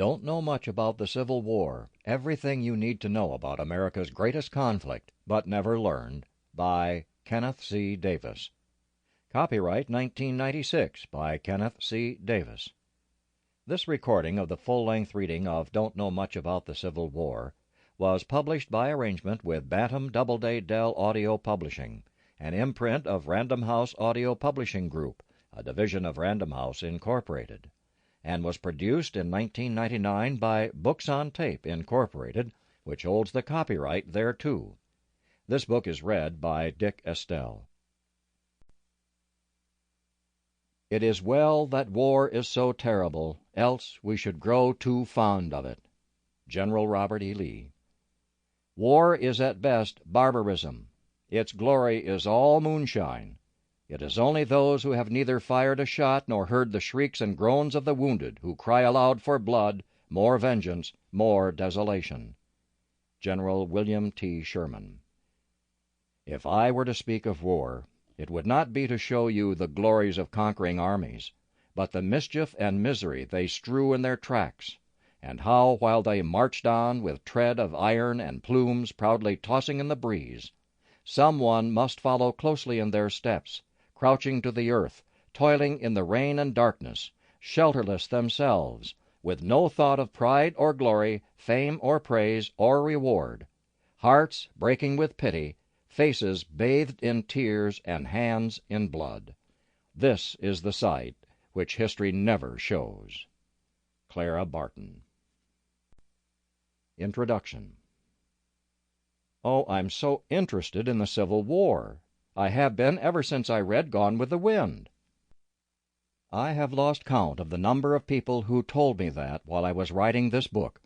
Don't Know Much About the Civil War, Everything You Need to Know About America's Greatest Conflict, But Never Learned, by Kenneth C. Davis. Copyright 1996 by Kenneth C. Davis. This recording of the full-length reading of Don't Know Much About the Civil War was published by arrangement with Bantam Doubleday Dell Audio Publishing, an imprint of Random House Audio Publishing Group, a division of Random House, Incorporated, and was produced in 1999 by Books on Tape, Incorporated, which holds the copyright thereto. This book is read by Dick Estell. It is well that war is so terrible, else we should grow too fond of it. General Robert E. Lee. War is at best barbarism. Its glory is all moonshine. It is only those who have neither fired a shot nor heard the shrieks and groans of the wounded who cry aloud for blood, more vengeance, more desolation. General William T. Sherman. If I were to speak of war, it would not be to show you the glories of conquering armies, but the mischief and misery they strew in their tracks, and how, while they marched on with tread of iron and plumes proudly tossing in the breeze, some one must follow closely in their steps, crouching to the earth, toiling in the rain and darkness, shelterless themselves, with no thought of pride or glory, fame or praise or reward, hearts breaking with pity, faces bathed in tears, and hands in blood. This is the sight which history never shows. Clara Barton. Introduction. Oh, I'm so interested in the Civil War. I have been ever since I read Gone with the Wind. I have lost count of the number of people who told me that while I was writing this book.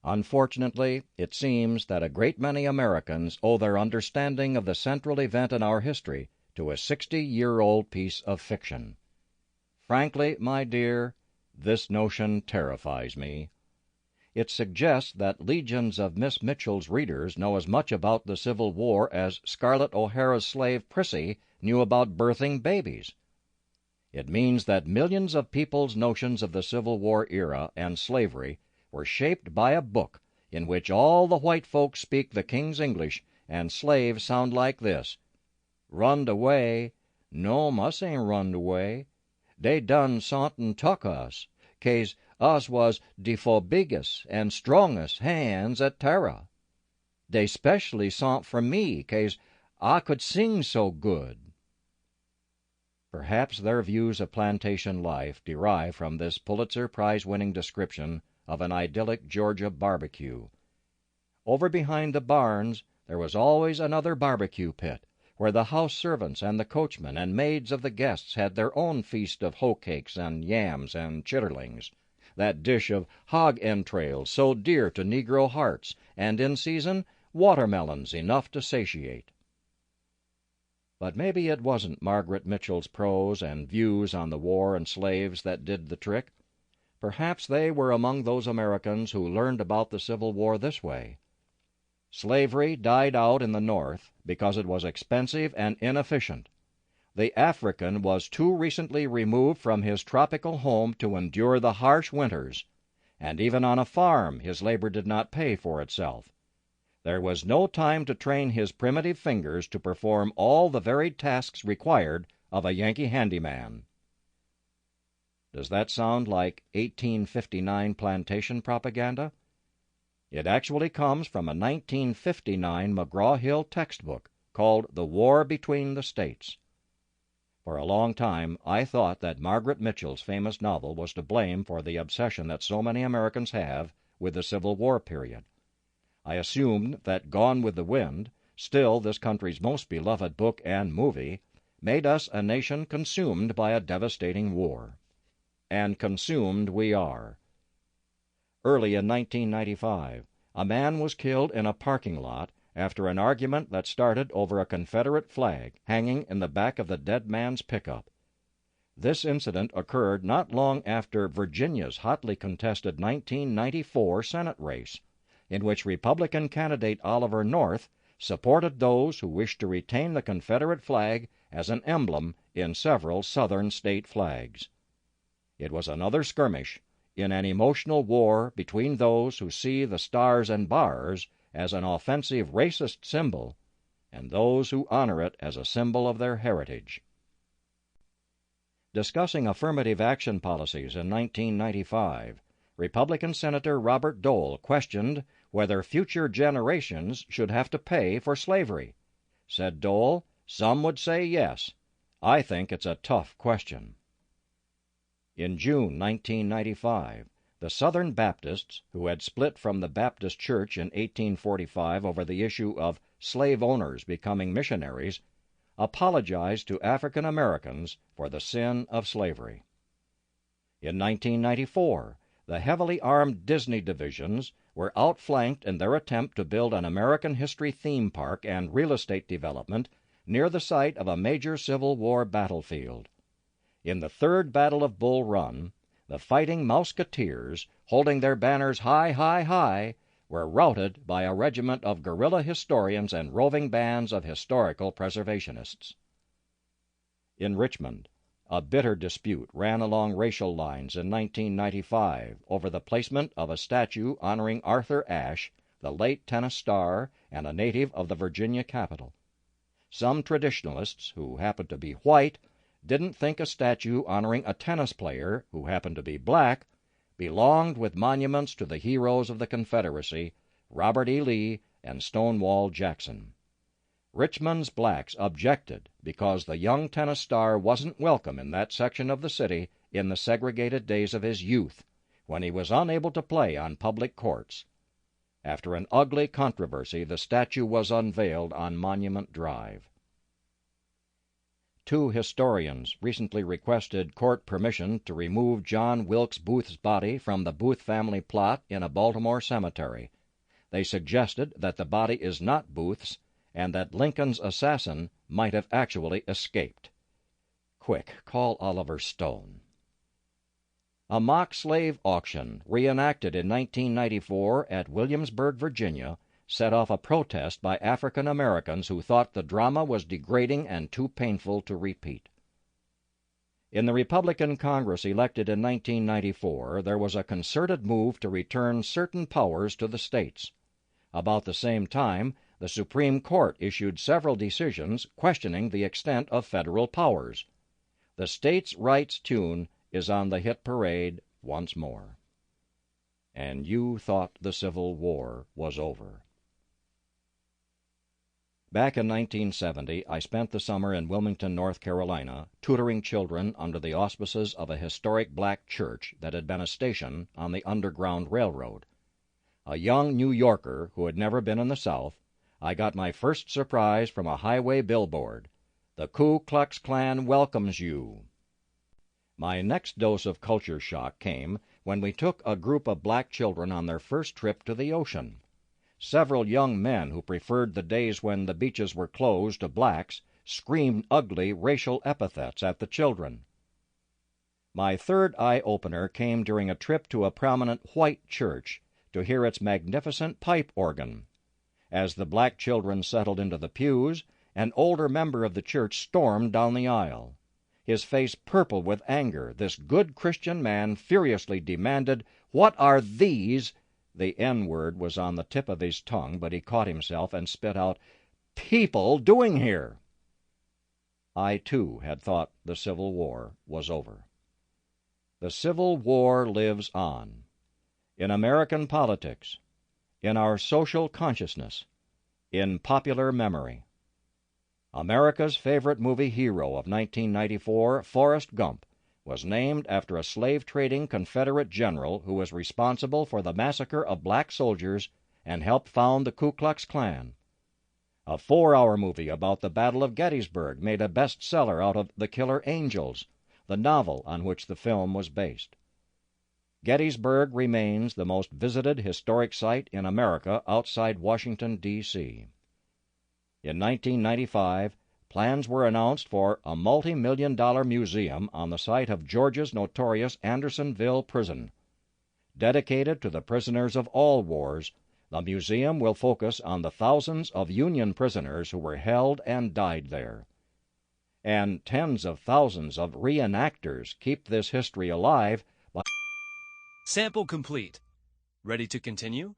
Unfortunately, it seems that a great many Americans owe their understanding of the central event in our history to a 60-year-old piece of fiction. Frankly, my dear, this notion terrifies me. It suggests that legions of Miss Mitchell's readers know as much about the Civil War as Scarlett O'Hara's slave Prissy knew about birthing babies. It means that millions of people's notions of the Civil War era and slavery were shaped by a book in which all the white folks speak the King's English and slaves sound like this: "Runned away? No, mus ain't runned away. Dey done sont and tuck us, 'case us was de fo biggest and strongest hands at Terra. Dey specially sont for me, 'case I could sing so good." Perhaps their views of plantation life derive from this Pulitzer Prize-winning description of an idyllic Georgia barbecue. Over behind the barns there was always another barbecue pit, where the house servants and the coachmen and maids of the guests had their own feast of hoe cakes and yams and chitterlings, that dish of hog entrails so dear to Negro hearts, and in season watermelons enough to satiate. But maybe it wasn't Margaret Mitchell's prose and views on the war and slaves that did the trick. Perhaps they were among those Americans who learned about the Civil War this way. Slavery died out in the North because it was expensive and inefficient. The African was too recently removed from his tropical home to endure the harsh winters, and even on a farm his labor did not pay for itself. There was no time to train his primitive fingers to perform all the varied tasks required of a Yankee handyman. Does that sound like 1859 plantation propaganda? It actually comes from a 1959 McGraw-Hill textbook called The War Between the States. For a long time I thought that Margaret Mitchell's famous novel was to blame for the obsession that so many Americans have with the Civil War period. I assumed that Gone with the Wind, still this country's most beloved book and movie, made us a nation consumed by a devastating war. And consumed we are. Early in 1995, a man was killed in a parking lot after an argument that started over a Confederate flag hanging in the back of the dead man's pickup. This incident occurred not long after Virginia's hotly contested 1994 Senate race, in which Republican candidate Oliver North supported those who wished to retain the Confederate flag as an emblem in several Southern state flags. It was another skirmish in an emotional war between those who see the stars and bars as an offensive racist symbol and those who honor it as a symbol of their heritage. Discussing affirmative action policies in 1995, Republican Senator Robert Dole questioned whether future generations should have to pay for slavery. Said Dole, "Some would say yes. I think it's a tough question." In June 1995, the Southern Baptists, who had split from the Baptist Church in 1845 over the issue of slave owners becoming missionaries, apologized to African Americans for the sin of slavery. In 1994, the heavily armed Disney divisions were outflanked in their attempt to build an American history theme park and real estate development near the site of a major Civil War battlefield. In the Third Battle of Bull Run, the Fighting Mouseketeers, holding their banners high, high, high, were routed by a regiment of guerrilla historians and roving bands of historical preservationists. In Richmond, a bitter dispute ran along racial lines in 1995 over the placement of a statue honoring Arthur Ashe, the late tennis star and a native of the Virginia capital. Some traditionalists, who happened to be white, didn't think a statue honoring a tennis player, who happened to be black, belonged with monuments to the heroes of the Confederacy, Robert E. Lee and Stonewall Jackson. Richmond's blacks objected because the young tennis star wasn't welcome in that section of the city in the segregated days of his youth, when he was unable to play on public courts. After an ugly controversy, the statue was unveiled on Monument Drive. Two historians recently requested court permission to remove John Wilkes Booth's body from the Booth family plot in a Baltimore cemetery. They suggested that the body is not Booth's and that Lincoln's assassin might have actually escaped. Quick, call Oliver Stone. A mock slave auction, reenacted in 1994 at Williamsburg, Virginia, set off a protest by African Americans who thought the drama was degrading and too painful to repeat. In the Republican Congress elected in 1994, there was a concerted move to return certain powers to the states. About the same time, the Supreme Court issued several decisions questioning the extent of federal powers. The states' rights tune is on the hit parade once more. And you thought the Civil War was over. Back in 1970, I spent the summer in Wilmington, North Carolina, tutoring children under the auspices of a historic black church that had been a station on the Underground Railroad. A young New Yorker who had never been in the South, I got my first surprise from a highway billboard. "The Ku Klux Klan welcomes you." My next dose of culture shock came when we took a group of black children on their first trip to the ocean. Several young men who preferred the days when the beaches were closed to blacks screamed ugly racial epithets at the children. My third eye-opener came during a trip to a prominent white church to hear its magnificent pipe organ. As the black children settled into the pews, an older member of the church stormed down the aisle. His face purple with anger, this good Christian man furiously demanded, "What are these?" The N-word was on the tip of his tongue, but he caught himself and spit out, "people doing here?" I, too, had thought the Civil War was over. The Civil War lives on. In American politics, in our social consciousness, in popular memory. America's favorite movie hero of 1994, Forrest Gump, was named after a slave-trading Confederate general who was responsible for the massacre of black soldiers and helped found the Ku Klux Klan. A 4-hour movie about the Battle of Gettysburg made a bestseller out of The Killer Angels, the novel on which the film was based. Gettysburg remains the most visited historic site in America outside Washington, D.C. In 1995, plans were announced for a multi-million-dollar museum on the site of Georgia's notorious Andersonville prison. Dedicated to the prisoners of all wars, the museum will focus on the thousands of Union prisoners who were held and died there. And tens of thousands of reenactors keep this history alive by Sample complete. Ready to continue?